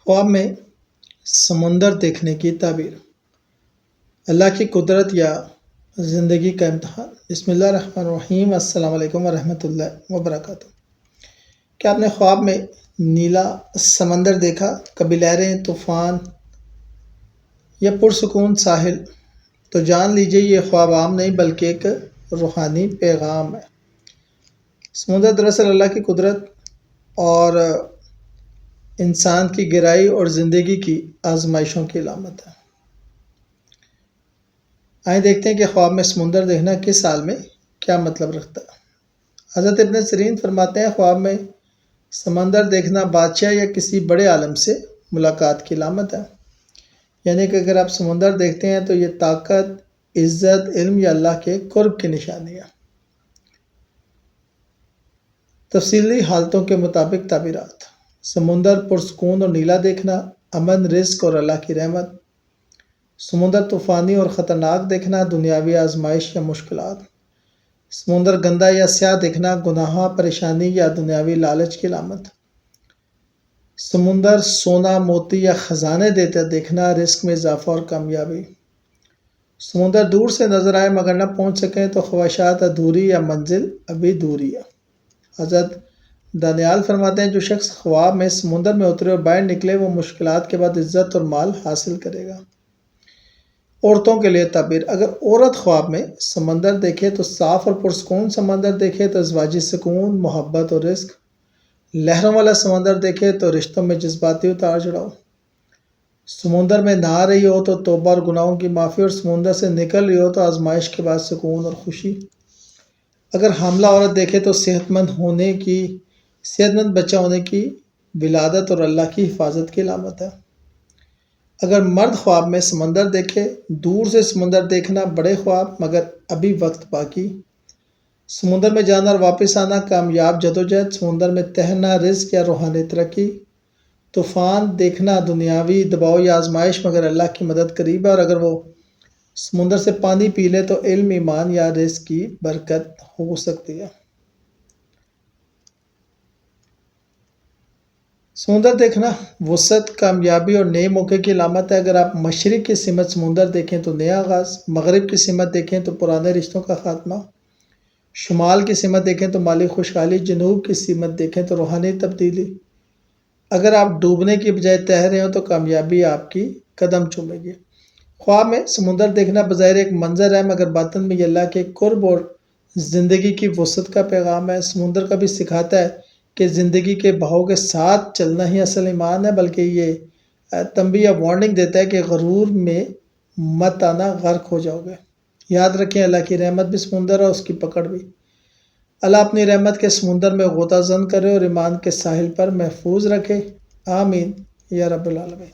خواب میں سمندر دیکھنے کی تعبیر، اللہ کی قدرت یا زندگی کا امتحان۔ بسم اللہ الرحمن الرحیم۔ السلام علیکم ورحمۃ اللہ وبرکاتہ۔ کیا آپ نے خواب میں نیلا سمندر دیکھا؟ کبھی لہریں، طوفان یا پرسکون ساحل؟ تو جان لیجیے یہ خواب عام نہیں بلکہ ایک روحانی پیغام ہے۔ سمندر دراصل اللہ کی قدرت اور انسان کی گہرائی اور زندگی کی آزمائشوں کی علامت ہے۔ آئیں دیکھتے ہیں کہ خواب میں سمندر دیکھنا کس حال میں کیا مطلب رکھتا ہے۔ حضرت ابن سیرین فرماتے ہیں خواب میں سمندر دیکھنا بادشاہ یا کسی بڑے عالم سے ملاقات کی علامت ہے، یعنی کہ اگر آپ سمندر دیکھتے ہیں تو یہ طاقت، عزت، علم یا اللہ کے قرب کی نشانی ہے۔ تفصیلی حالتوں کے مطابق تعبیرات: سمندر پرسکون اور نیلا دیکھنا، امن، رزق اور اللہ کی رحمت۔ سمندر طوفانی اور خطرناک دیکھنا، دنیاوی آزمائش یا مشکلات۔ سمندر گندا یا سیاہ دیکھنا، گناہ، پریشانی یا دنیاوی لالچ کی علامت۔ سمندر سونا، موتی یا خزانے دیتا دیکھنا، رزق میں اضافہ اور کامیابی۔ سمندر دور سے نظر آئے مگر نہ پہنچ سکیں تو خواہشات ادھوری یا منزل ابھی دوری ہے۔ حضرت دانیال فرماتے ہیں جو شخص خواب میں سمندر میں اترے اور باہر نکلے وہ مشکلات کے بعد عزت اور مال حاصل کرے گا۔ عورتوں کے لیے تعبیر: اگر عورت خواب میں سمندر دیکھے تو صاف اور پرسکون سمندر دیکھے تو ازواجی سکون، محبت اور رزق۔ لہروں والا سمندر دیکھے تو رشتوں میں جذباتی اتار چڑھاؤ۔ سمندر میں نہا رہی ہو تو توبہ اور گناہوں کی معافی، اور سمندر سے نکل رہی ہو تو آزمائش کے بعد سکون اور خوشی۔ اگر حاملہ عورت دیکھے تو صحت مند بچہ ہونے کی ولادت اور اللہ کی حفاظت کی علامت ہے۔ اگر مرد خواب میں سمندر دیکھے، دور سے سمندر دیکھنا بڑے خواب مگر ابھی وقت باقی۔ سمندر میں جانا اور واپس آنا، کامیاب جدوجہد۔ سمندر میں تیرنا، رزق یا روحانی ترقی۔ طوفان دیکھنا، دنیاوی دباؤ یا آزمائش مگر اللہ کی مدد قریب ہے، اور اگر وہ سمندر سے پانی پی لے تو علم، ایمان یا رزق کی برکت ہو سکتی ہے۔ سمندر دیکھنا وسعت، کامیابی اور نئے موقع کی علامت ہے۔ اگر آپ مشرق کی سمت سمندر دیکھیں تو نیا آغاز، مغرب کی سمت دیکھیں تو پرانے رشتوں کا خاتمہ، شمال کی سمت دیکھیں تو مالی خوشحالی، جنوب کی سمت دیکھیں تو روحانی تبدیلی۔ اگر آپ ڈوبنے کی بجائے تیر رہے ہوں تو کامیابی آپ کی قدم چومے گی۔ خواب میں سمندر دیکھنا بظاہر ایک منظر ہے مگر باطن میں یہ اللہ کے قرب اور زندگی کی وسعت کا پیغام ہے۔ سمندر کبھی سکھاتا ہے کہ زندگی کے بہاؤ کے ساتھ چلنا ہی اصل ایمان ہے، بلکہ یہ تنبیہ یا وارننگ دیتا ہے کہ غرور میں مت آنا، غرق ہو جاؤ گے۔ یاد رکھیں اللہ کی رحمت بھی سمندر ہے، اس کی پکڑ بھی۔ اللہ اپنی رحمت کے سمندر میں غوطہ زن کرے اور ایمان کے ساحل پر محفوظ رکھے۔ آمین یا رب العالمین۔